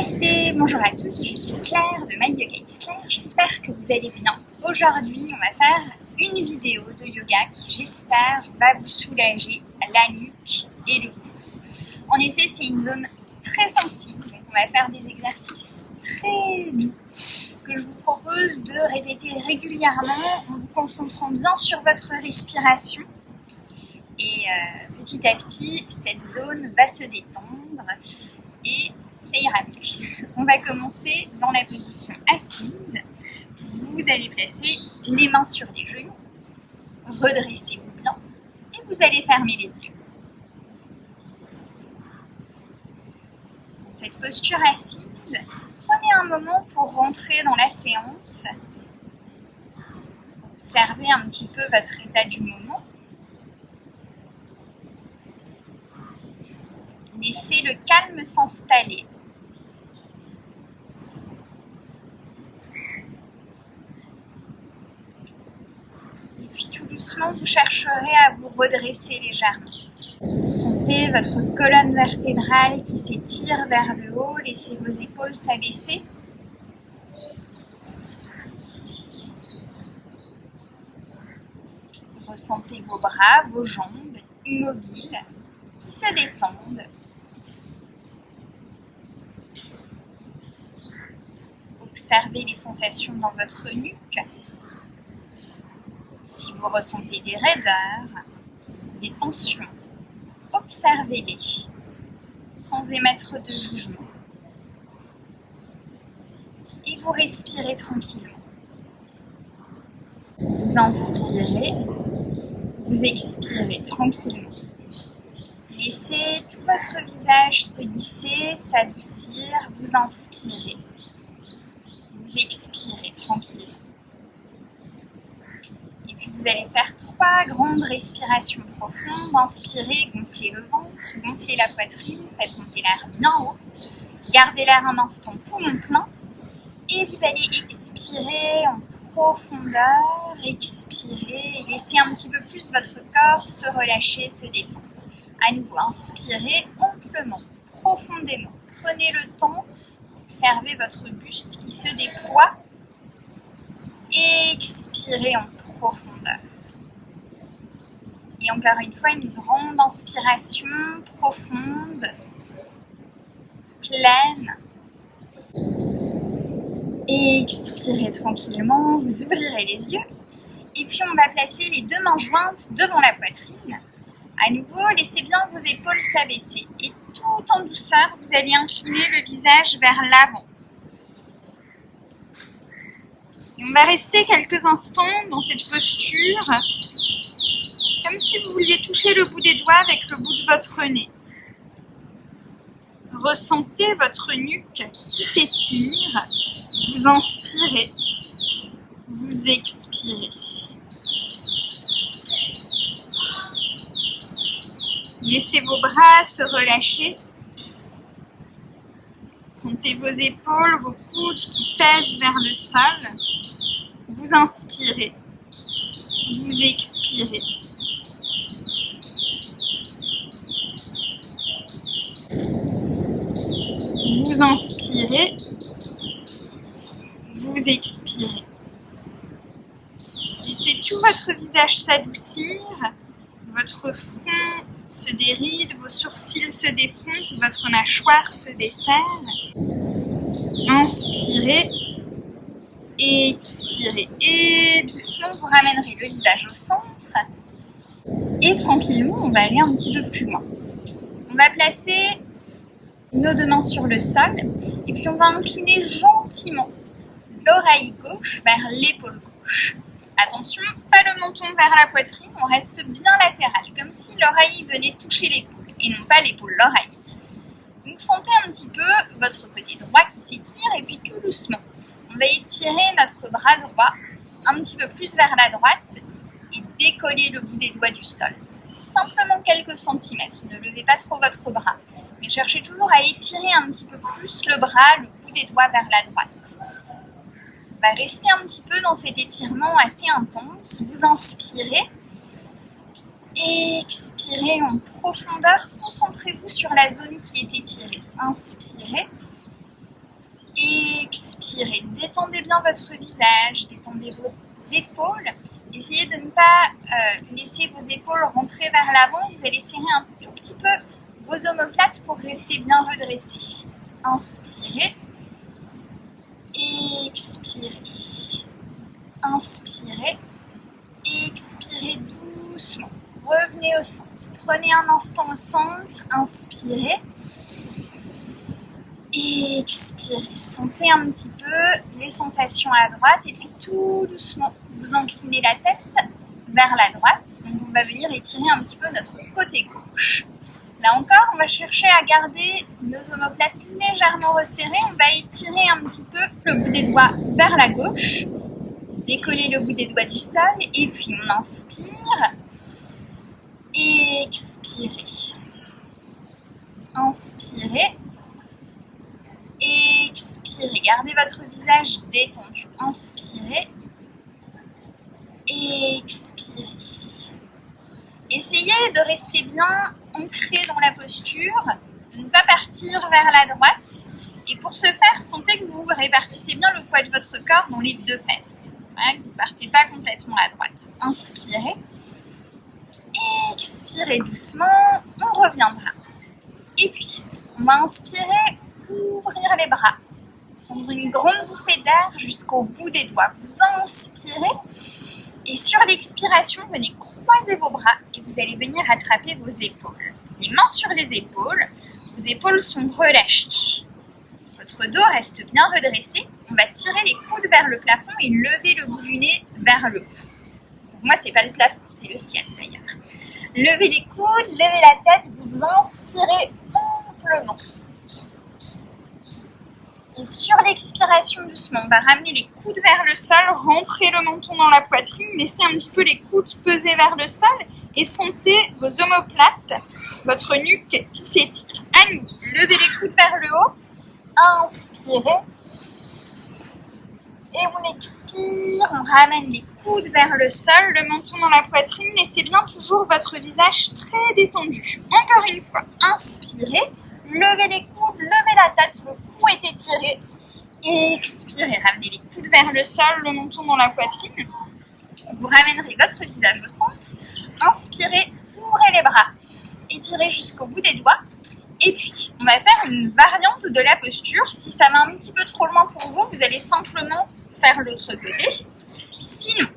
Namasté, bonjour à tous, je suis Claire de My Yoga is Claire, j'espère que vous allez bien. Aujourd'hui, on va faire une vidéo de yoga qui, j'espère, va vous soulager la nuque et le cou. En effet, c'est une zone très sensible, donc on va faire des exercices très doux que je vous propose de répéter régulièrement en vous concentrant bien sur votre respiration. Et petit à petit, cette zone va se détendre et ça ira mieux. On va commencer dans la position assise. Vous allez placer les mains sur les genoux, redressez-vous bien et vous allez fermer les yeux. Dans cette posture assise, prenez un moment pour rentrer dans la séance. Observez un petit peu votre état du moment. Laissez le calme s'installer. Et puis tout doucement, vous chercherez à vous redresser légèrement. Sentez votre colonne vertébrale qui s'étire vers le haut. Laissez vos épaules s'abaisser. Ressentez vos bras, vos jambes immobiles qui se détendent. Observez les sensations dans votre nuque. Si vous ressentez des raideurs, des tensions, observez-les sans émettre de jugement. Et vous respirez tranquillement. Vous inspirez, vous expirez tranquillement. Laissez tout votre visage se lisser, s'adoucir, vous inspirez. Vous expirez tranquillement. Et puis vous allez faire 3 grandes respirations profondes. Inspirez, gonflez le ventre, gonflez la poitrine, faites monter l'air bien haut. Gardez l'air un instant poumon plein. Et vous allez expirer en profondeur, expirez et laissez un petit peu plus votre corps se relâcher, se détendre. À nouveau, inspirez amplement, profondément. Prenez le temps. Observez votre buste qui se déploie. Expirez en profondeur. Et encore une fois, une grande inspiration profonde, pleine. Expirez tranquillement, vous ouvrirez les yeux. Et puis on va placer les 2 mains jointes devant la poitrine. À nouveau, laissez bien vos épaules s'abaisser. Et tout en douceur, vous allez incliner le visage vers l'avant. Et on va rester quelques instants dans cette posture, comme si vous vouliez toucher le bout des doigts avec le bout de votre nez. Ressentez votre nuque qui s'étire. Vous inspirez, vous expirez. Laissez vos bras se relâcher. Sentez vos épaules, vos coudes qui pèsent vers le sol. Vous inspirez, vous expirez. Vous inspirez, vous expirez. Laissez tout votre visage s'adoucir, votre front se déride, vos sourcils se défoncent, votre mâchoire se desserre. Inspirez, expirez. Et doucement, vous ramènerez le visage au centre. Et tranquillement, on va aller un petit peu plus loin. On va placer nos 2 mains sur le sol. Et puis, on va incliner gentiment l'oreille gauche vers l'épaule gauche. Attention, pas le menton vers la poitrine, on reste bien latéral, comme si l'oreille venait toucher l'épaule, et non pas l'épaule, l'oreille. Donc sentez un petit peu votre côté droit qui s'étire, et puis tout doucement, on va étirer notre bras droit un petit peu plus vers la droite, et décoller le bout des doigts du sol. Simplement quelques centimètres, ne levez pas trop votre bras, mais cherchez toujours à étirer un petit peu plus le bras, le bout des doigts vers la droite. On va rester un petit peu dans cet étirement assez intense. Vous inspirez, expirez en profondeur. Concentrez-vous sur la zone qui est étirée. Inspirez, Expirez, détendez bien votre visage, détendez vos épaules. Essayez de ne pas laisser vos épaules rentrer vers l'avant. Vous allez serrer un tout petit peu vos omoplates pour rester bien redressés. Inspirez. Expirez. Inspirez. Expirez doucement. Revenez au centre. Prenez un instant au centre. Inspirez. Expirez. Sentez un petit peu les sensations à droite et puis tout doucement, vous inclinez la tête vers la droite. Donc on va venir étirer un petit peu notre côté gauche. Là encore, on va chercher à garder nos omoplates légèrement resserrées. On va étirer un petit peu le bout des doigts vers la gauche. Décoller le bout des doigts du sol. Et puis on inspire. Expirez. Inspirez. Expirez. Gardez votre visage détendu. Inspirez. Expirez. Essayez de rester bien ancré dans la posture, de ne pas partir vers la droite. Et pour ce faire, sentez que vous répartissez bien le poids de votre corps dans les deux fesses. Voilà, que vous ne partez pas complètement à droite. Inspirez. Expirez doucement. On reviendra. Et puis, on va inspirer, ouvrir les bras. Prendre une grande bouffée d'air jusqu'au bout des doigts. Vous inspirez. Et sur l'expiration, venez croiser vos bras et vous allez venir attraper vos épaules. Les mains sur les épaules, vos épaules sont relâchées. Votre dos reste bien redressé. On va tirer les coudes vers le plafond et lever le bout du nez vers le haut. Pour moi, c'est pas le plafond, c'est le ciel d'ailleurs. Levez les coudes, levez la tête, vous inspirez amplement. Et sur l'expiration doucement, on va ramener les coudes vers le sol, rentrer le menton dans la poitrine, laissez un petit peu les coudes peser vers le sol et sentez vos omoplates, votre nuque qui s'étire. À nouveau, levez les coudes vers le haut, inspirez. Et on expire, on ramène les coudes vers le sol, le menton dans la poitrine, laissez bien toujours votre visage très détendu. Encore une fois, inspirez. Levez les coudes, levez la tête, le cou est étiré. Expirez, ramenez les coudes vers le sol, le menton dans la poitrine. Vous ramènerez votre visage au centre. Inspirez, ouvrez les bras. Étirez jusqu'au bout des doigts. Et puis, on va faire une variante de la posture. Si ça va un petit peu trop loin pour vous, vous allez simplement faire l'autre côté. Sinon,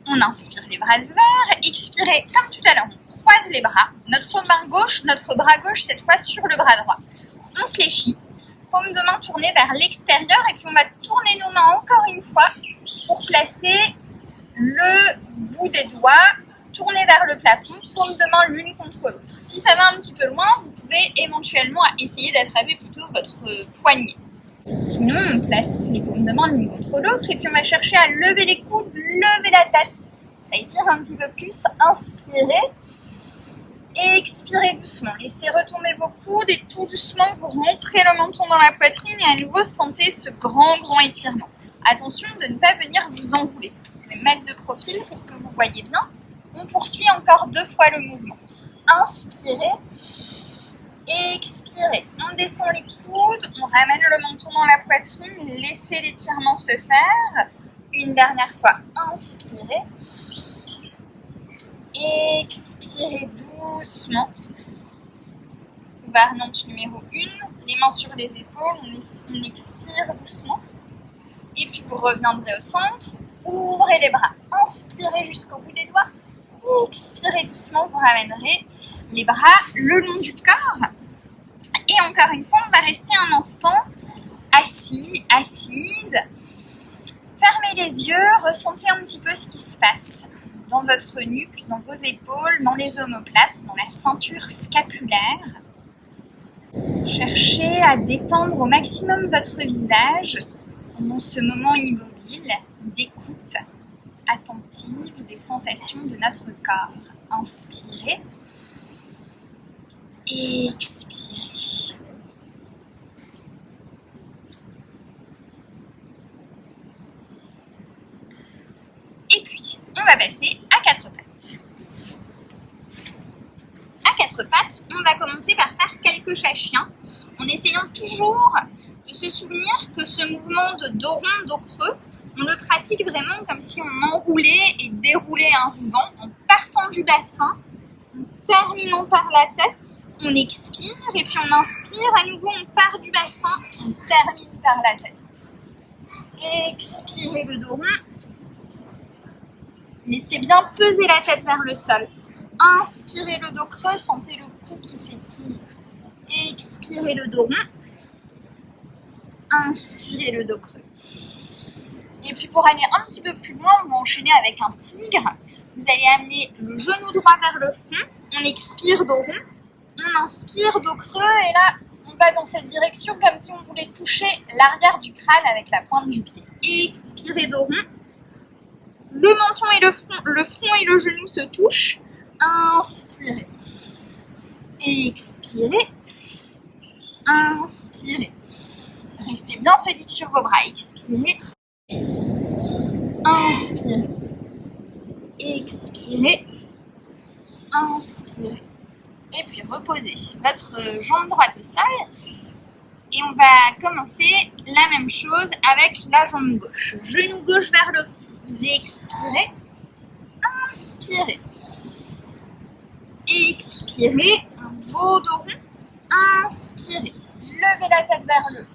on inspire les bras ouverts. Expirez comme tout à l'heure. Croise les bras, notre bras gauche cette fois sur le bras droit. On fléchit, paume de main tournée vers l'extérieur et puis on va tourner nos mains encore une fois pour placer le bout des doigts tourné vers le plafond, paume de main l'une contre l'autre. Si ça va un petit peu loin, vous pouvez éventuellement essayer d'attraper plutôt votre poignet. Sinon, on place les paumes de main l'une contre l'autre et puis on va chercher à lever les coudes, lever la tête. Ça étire un petit peu plus, inspirez. Expirez doucement, laissez retomber vos coudes et tout doucement vous rentrez le menton dans la poitrine et à nouveau sentez ce grand étirement. Attention de ne pas venir vous enrouler. Je vais mettre de profil pour que vous voyez bien. On poursuit encore 2 fois le mouvement. Inspirez, expirez. On descend les coudes, on ramène le menton dans la poitrine, laissez l'étirement se faire. Une dernière fois, inspirez. Expirez doucement. Variante numéro 1, les mains sur les épaules, on expire doucement. Et puis vous reviendrez au centre, ouvrez les bras, inspirez jusqu'au bout des doigts. Expirez doucement, vous ramènerez les bras le long du corps. Et encore une fois, on va rester un instant assis, assise. Fermez les yeux, ressentez un petit peu ce qui se passe dans votre nuque, dans vos épaules, dans les omoplates, dans la ceinture scapulaire. Cherchez à détendre au maximum votre visage pendant ce moment immobile d'écoute attentive des sensations de notre corps. Inspirez, expirez. Et puis, on va passer à 4 pattes. À 4 pattes, on va commencer par faire quelques chats chiens en essayant toujours de se souvenir que ce mouvement de dos rond, dos creux, on le pratique vraiment comme si on enroulait et déroulait un ruban en partant du bassin, en terminant par la tête, on expire et puis on inspire, à nouveau on part du bassin, on termine par la tête. Expirez le dos rond, laissez bien peser la tête vers le sol. Inspirez le dos creux, sentez le cou qui s'étire. Expirez le dos rond. Inspirez le dos creux. Et puis pour aller un petit peu plus loin, on va enchaîner avec un tigre. Vous allez amener le genou droit vers le front. On expire dos rond. On inspire dos creux. Et là, on va dans cette direction comme si on voulait toucher l'arrière du crâne avec la pointe du pied. Expirez dos rond. Le menton et le front et le genou se touchent. Inspirez. Expirez. Inspirez. Restez bien solide sur vos bras. Expirez. Inspirez. Expirez. Inspirez. Et puis reposez votre jambe droite au sol. Et on va commencer la même chose avec la jambe gauche. Genou gauche vers le fond. Vous expirez. Inspirez. Expirez. Un beau dos rond. Inspirez. Levez la tête vers le haut.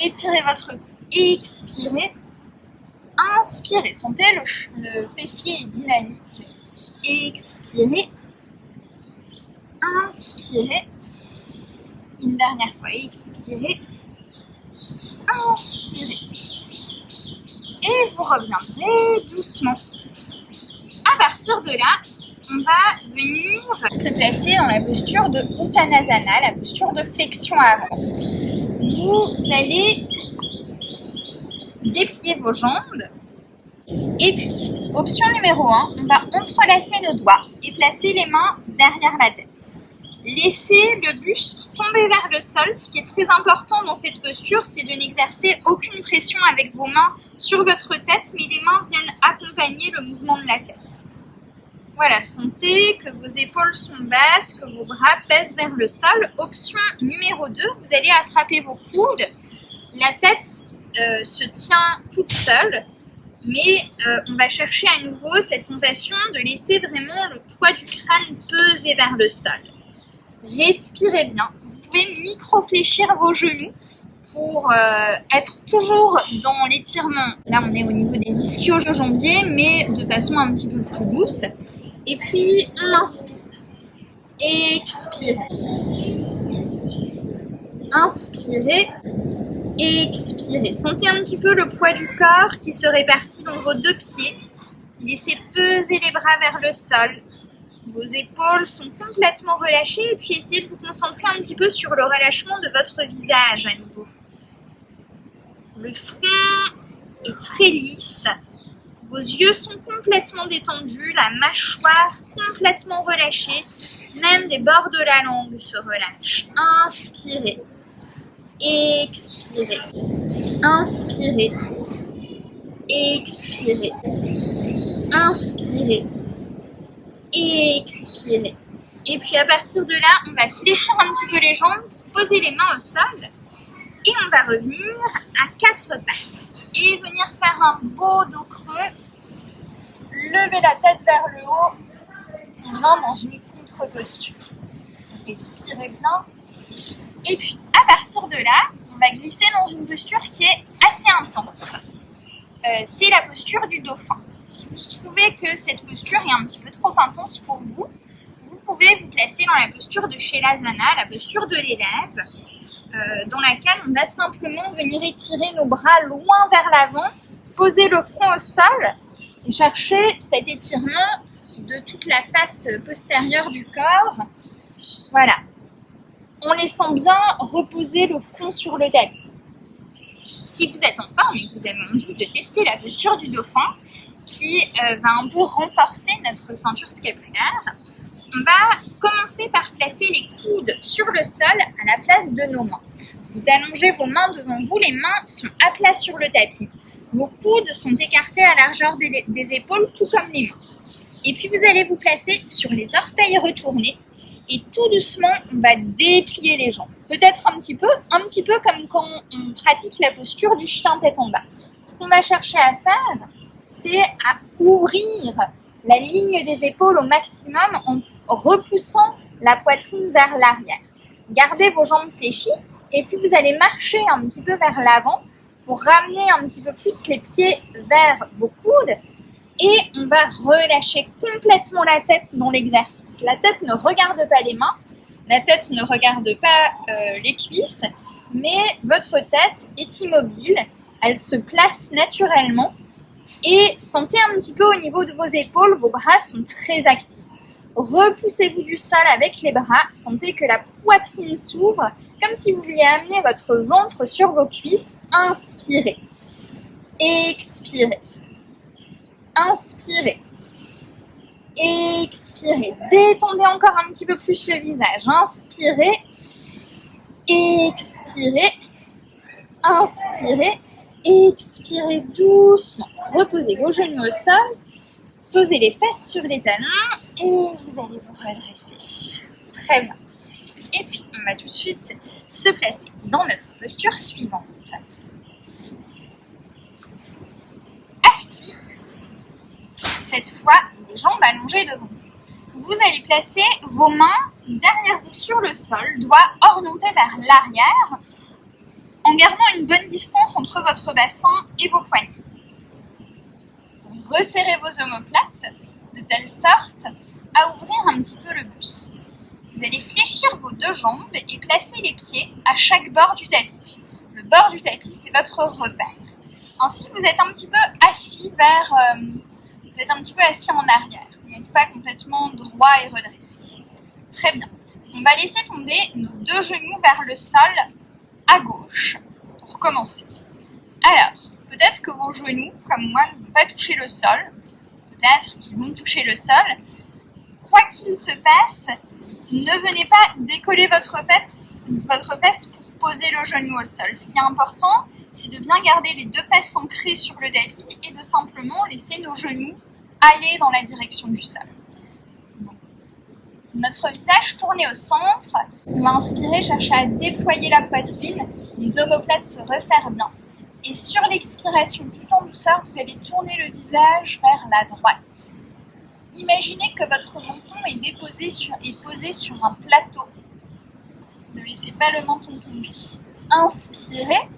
Étirez votre cou. Expirez. Inspirez. Sentez le fessier est dynamique. Expirez. Inspirez. Une dernière fois. Expirez. Inspirez. Et vous reviendrez doucement. À partir de là, on va venir se placer dans la posture de Uttanasana, la posture de flexion avant. Vous allez déplier vos jambes. Et puis, option numéro 1, on va entrelacer nos doigts et placer les mains derrière la tête. Laissez le buste tomber vers le sol. Ce qui est très important dans cette posture, c'est de n'exercer aucune pression avec vos mains sur votre tête, mais les mains viennent accompagner le mouvement de la tête. Voilà, sentez que vos épaules sont basses, que vos bras pèsent vers le sol. Option numéro 2, vous allez attraper vos coudes. La tête se tient toute seule, mais on va chercher à nouveau cette sensation de laisser vraiment le poids du crâne peser vers le sol. Respirez bien. Vous pouvez micro-fléchir vos genoux pour être toujours dans l'étirement. Là, on est au niveau des ischio-jambiers, mais de façon un petit peu plus douce. Et puis, on inspire. Expirez. Inspirez. Expirez. Sentez un petit peu le poids du corps qui se répartit dans vos deux pieds. Laissez peser les bras vers le sol. Vos épaules sont complètement relâchées et puis essayez de vous concentrer un petit peu sur le relâchement de votre visage à nouveau. Le front est très lisse. Vos yeux sont complètement détendus, la mâchoire complètement relâchée. Même les bords de la langue se relâchent. Inspirez. Expirez. Inspirez. Expirez. Inspirez. Expirez. Et puis à partir de là, on va fléchir un petit peu les jambes pour poser les mains au sol. Et on va revenir à 4 pattes. Et venir faire un beau dos creux. Levez la tête vers le haut. On vient dans une contre-posture. Respirez bien. Et puis à partir de là, on va glisser dans une posture qui est assez intense. C'est la posture du dauphin. Si vous trouvez que cette posture est un petit peu trop intense pour vous, vous pouvez vous placer dans la posture de Shelasana, la posture de l'élève, dans laquelle on va simplement venir étirer nos bras loin vers l'avant, poser le front au sol et chercher cet étirement de toute la face postérieure du corps. Voilà. On laissant bien reposer le front sur le tapis. Si vous êtes en forme et que vous avez envie de tester la posture du dauphin, qui va un peu renforcer notre ceinture scapulaire, on va commencer par placer les coudes sur le sol à la place de nos mains. Vous allongez vos mains devant vous, les mains sont à plat sur le tapis. Vos coudes sont écartés à largeur des épaules, tout comme les mains. Et puis vous allez vous placer sur les orteils retournés Et tout doucement, on va déplier les jambes. Peut-être un petit peu comme quand on pratique la posture du chien tête en bas. Ce qu'on va chercher à faire, c'est à ouvrir la ligne des épaules au maximum en repoussant la poitrine vers l'arrière. Gardez vos jambes fléchies et puis vous allez marcher un petit peu vers l'avant pour ramener un petit peu plus les pieds vers vos coudes. Et on va relâcher complètement la tête dans l'exercice. La tête ne regarde pas les mains, la tête ne regarde pas les cuisses, mais votre tête est immobile, elle se place naturellement et sentez un petit peu au niveau de vos épaules, vos bras sont très actifs. Repoussez-vous du sol avec les bras, sentez que la poitrine s'ouvre, comme si vous vouliez amener votre ventre sur vos cuisses. Inspirez, expirez. Inspirez, expirez, détendez encore un petit peu plus le visage, inspirez, expirez, inspirez, expirez doucement, reposez vos genoux au sol, posez les fesses sur les talons et vous allez vous redresser, très bien. Et puis on va tout de suite se placer dans notre posture suivante. Assis. Cette fois, les jambes allongées devant vous. Vous allez placer vos mains derrière vous sur le sol, doigts orientés vers l'arrière, en gardant une bonne distance entre votre bassin et vos poignets. Resserrez vos omoplates de telle sorte à ouvrir un petit peu le buste. Vous allez fléchir vos deux jambes et placer les pieds à chaque bord du tapis. Le bord du tapis, c'est votre repère. Ainsi, vous êtes un petit peu assis vous êtes un petit peu assis en arrière. Vous n'êtes pas complètement droit et redressé. Très bien. On va laisser tomber nos deux genoux vers le sol à gauche pour commencer. Alors, peut-être que vos genoux, comme moi, ne vont pas toucher le sol. Peut-être qu'ils vont toucher le sol. Quoi qu'il se passe, ne venez pas décoller votre fesse pour poser le genou au sol. Ce qui est important, c'est de bien garder les deux fesses ancrées sur le tapis et de simplement laisser nos genoux aller dans la direction du sol. Bon. Notre visage tourné au centre, on va inspirer, chercher à déployer la poitrine, les omoplates se resserrent bien. Et sur l'expiration, tout en douceur, vous allez tourner le visage vers la droite. Imaginez que votre menton est posé sur un plateau. Ne laissez pas le menton tomber. Inspirez,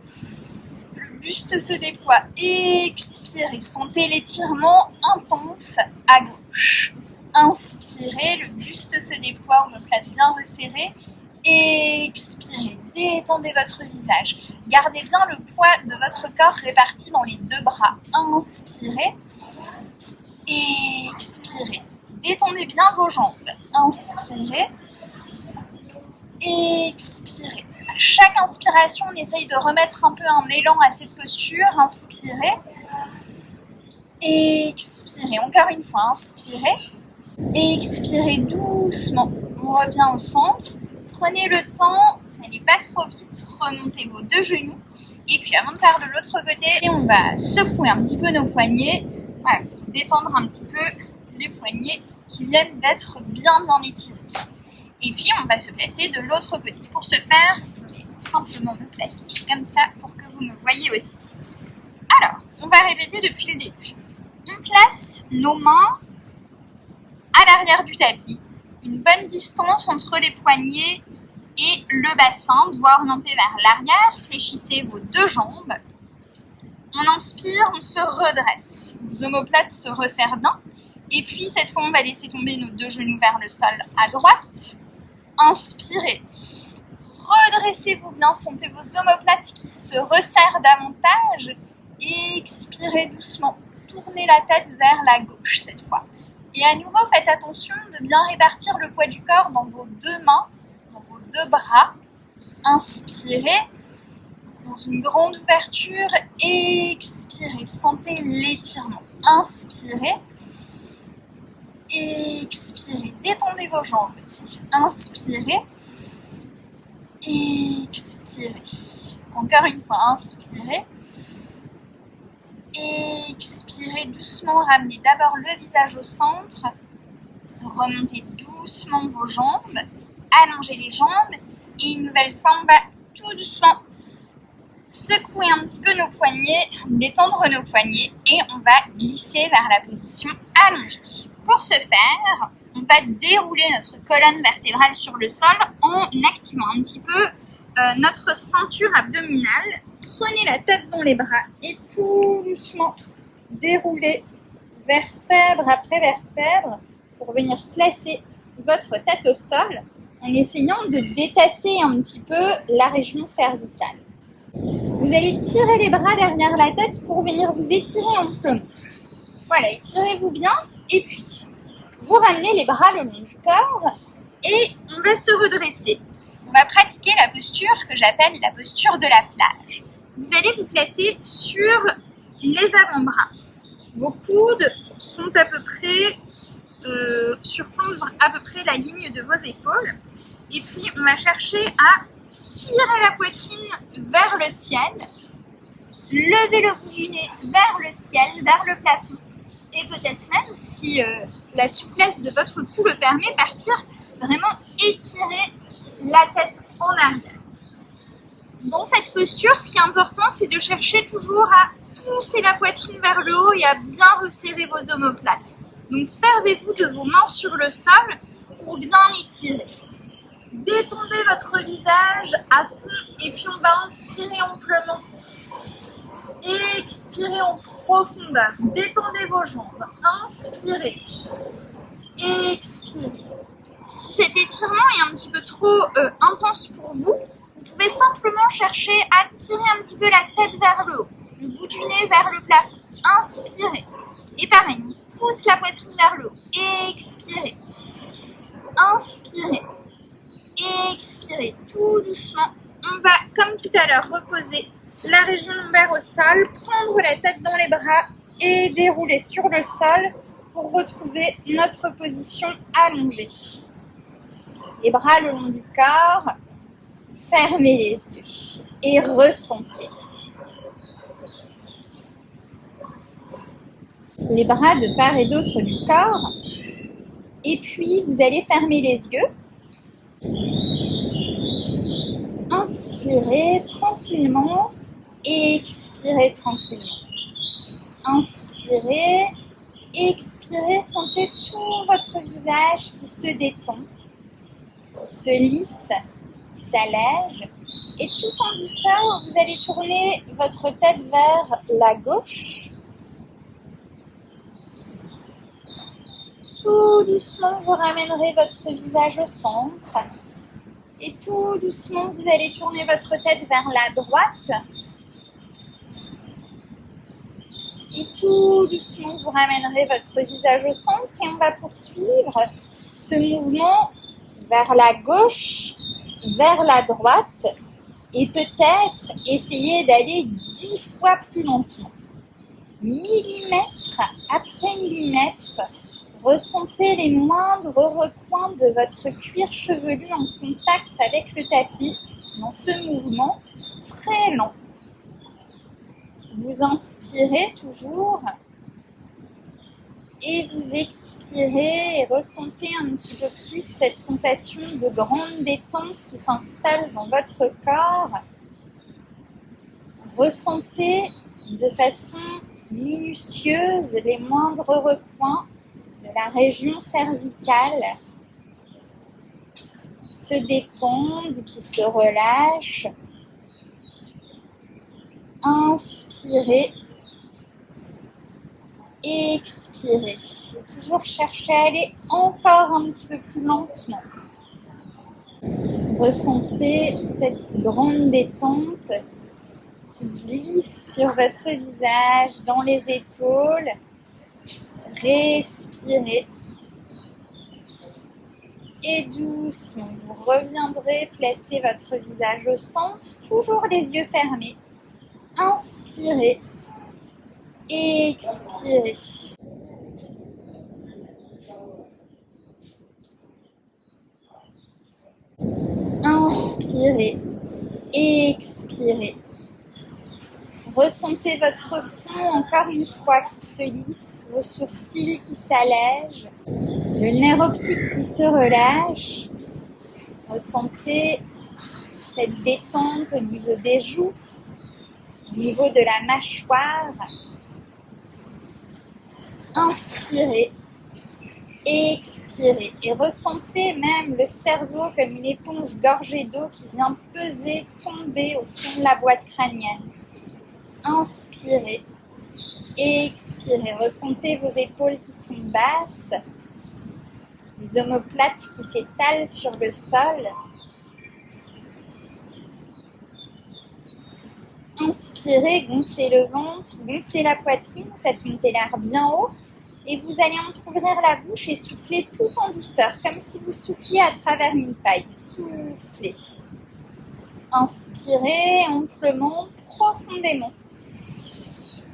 le buste se déploie. Expirez, sentez l'étirement intense à gauche. Inspirez, le buste se déploie, omoplate bien resserrée. Expirez, détendez votre visage. Gardez bien le poids de votre corps réparti dans les deux bras. Inspirez. Expirez. Détendez bien vos jambes. Inspirez. Expirez. À chaque inspiration, on essaye de remettre un peu un élan à cette posture. Inspirez. Expirez. Encore une fois, inspirez. Expirez doucement. On revient au centre. Prenez le temps, n'allez pas trop vite. Remontez vos deux genoux. Et puis avant de faire de l'autre côté, on va secouer un petit peu nos poignets. Voilà, pour détendre un petit peu les poignets qui viennent d'être bien étirés. Et puis on va se placer de l'autre côté. Pour ce faire, je vais simplement me placer comme ça pour que vous me voyez aussi. Alors, on va répéter depuis le début. On place nos mains à l'arrière du tapis. Une bonne distance entre les poignets et le bassin, doigt orienté vers l'arrière. Fléchissez vos deux jambes. On inspire, on se redresse. Vos omoplates se resserrent bien. Et puis, cette fois, on va laisser tomber nos deux genoux vers le sol à droite. Inspirez. Redressez-vous bien. Sentez vos omoplates qui se resserrent davantage. Expirez doucement. Tournez la tête vers la gauche cette fois. Et à nouveau, faites attention de bien répartir le poids du corps dans vos deux mains, dans vos deux bras. Inspirez. Dans une grande ouverture, expirez, sentez l'étirement. Inspirez, expirez, détendez vos jambes aussi. Inspirez, expirez. Encore une fois, inspirez, expirez doucement, ramenez d'abord le visage au centre, remontez doucement vos jambes, allonger les jambes. Et une nouvelle fois, on va tout doucement secouer un petit peu nos poignets, détendre nos poignets et on va glisser vers la position allongée. Pour ce faire, on va dérouler notre colonne vertébrale sur le sol en activant un petit peu notre ceinture abdominale. Prenez la tête dans les bras et tout doucement dérouler vertèbre après vertèbre pour venir placer votre tête au sol en essayant de détasser un petit peu la région cervicale. Vous allez tirer les bras derrière la tête pour venir vous étirer amplement. Voilà, étirez-vous bien et puis vous ramenez les bras le long du corps et on va se redresser. On va pratiquer la posture que j'appelle la posture de la plage. Vous allez vous placer sur les avant-bras. Vos coudes sont à peu près surplombent à peu près la ligne de vos épaules. Et puis on va chercher à tirer la poitrine vers le ciel, lever le bout du nez vers le ciel, vers le plafond. Et peut-être même, si la souplesse de votre cou le permet, partir vraiment étirer la tête en arrière. Dans cette posture, ce qui est important, c'est de chercher toujours à pousser la poitrine vers le haut et à bien resserrer vos omoplates. Donc servez-vous de vos mains sur le sol pour bien étirer. Détendez votre visage à fond et puis on va inspirer amplement. Expirez en profondeur. Détendez vos jambes. Inspirez. Expirez. Si cet étirement est un petit peu trop intense pour vous, vous pouvez simplement chercher à tirer un petit peu la tête vers le haut, le bout du nez vers le plafond. Inspirez. Et pareil, on pousse la poitrine vers le haut. Expirez. Inspirez. Expirez tout doucement. On va, comme tout à l'heure, reposer la région lombaire au sol, prendre la tête dans les bras et dérouler sur le sol pour retrouver notre position allongée. Les bras le long du corps, fermez les yeux et ressentez. Les bras de part et d'autre du corps et puis vous allez fermer les yeux. Inspirez tranquillement et expirez tranquillement. Inspirez, expirez, sentez tout votre visage qui se détend, qui se lisse, qui s'allège. Et tout en douceur, vous allez tourner votre tête vers la gauche. Tout doucement, vous ramènerez votre visage au centre. Et tout doucement, vous allez tourner votre tête vers la droite. Et tout doucement, vous ramènerez votre visage au centre. Et on va poursuivre ce mouvement vers la gauche, vers la droite. Et peut-être essayer d'aller 10 fois plus lentement. Millimètre après millimètre. Ressentez les moindres recoins de votre cuir chevelu en contact avec le tapis dans ce mouvement très lent. Vous inspirez toujours et vous expirez et ressentez un petit peu plus cette sensation de grande détente qui s'installe dans votre corps. Ressentez de façon minutieuse les moindres recoins de la région cervicale qui se détendent, qui se relâchent. Inspirez, expirez. Et toujours chercher à aller encore un petit peu plus lentement. Ressentez cette grande détente qui glisse sur votre visage, dans les épaules. Respirez et doucement, vous reviendrez placer votre visage au centre, toujours les yeux fermés. Inspirez, expirez. Inspirez, expirez. Ressentez votre front encore une fois qui se lisse, vos sourcils qui s'allègent, le nerf optique qui se relâche. Ressentez cette détente au niveau des joues, au niveau de la mâchoire. Inspirez, expirez et ressentez même le cerveau comme une éponge gorgée d'eau qui vient peser, tomber au fond de la boîte crânienne. Inspirez, expirez, ressentez vos épaules qui sont basses, les omoplates qui s'étalent sur le sol. Inspirez, gonflez le ventre, gonflez la poitrine, faites monter l'air bien haut et vous allez entrouvrir la bouche et souffler tout en douceur, comme si vous souffliez à travers une paille. Soufflez. Inspirez amplement, profondément.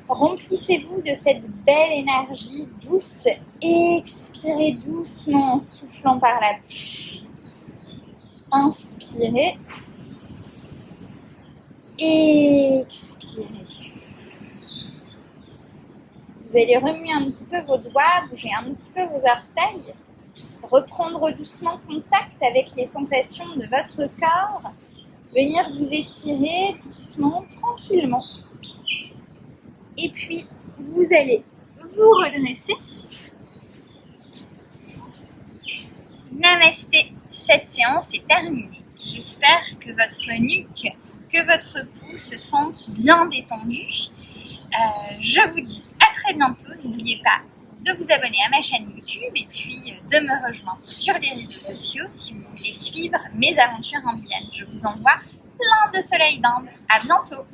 Remplissez-vous de cette belle énergie douce. Expirez doucement en soufflant par la bouche. Inspirez. Expirez. Vous allez remuer un petit peu vos doigts, bouger un petit peu vos orteils, reprendre doucement contact avec les sensations de votre corps, venir vous étirer doucement, tranquillement. Et puis, vous allez vous redresser. Namasté, cette séance est terminée. J'espère que votre nuque, que votre cou se sentent bien détendus. Je vous dis à très bientôt. N'oubliez pas de vous abonner à ma chaîne YouTube et puis de me rejoindre sur les réseaux sociaux si vous voulez suivre mes aventures indiennes. Je vous envoie plein de soleil d'Inde. À bientôt.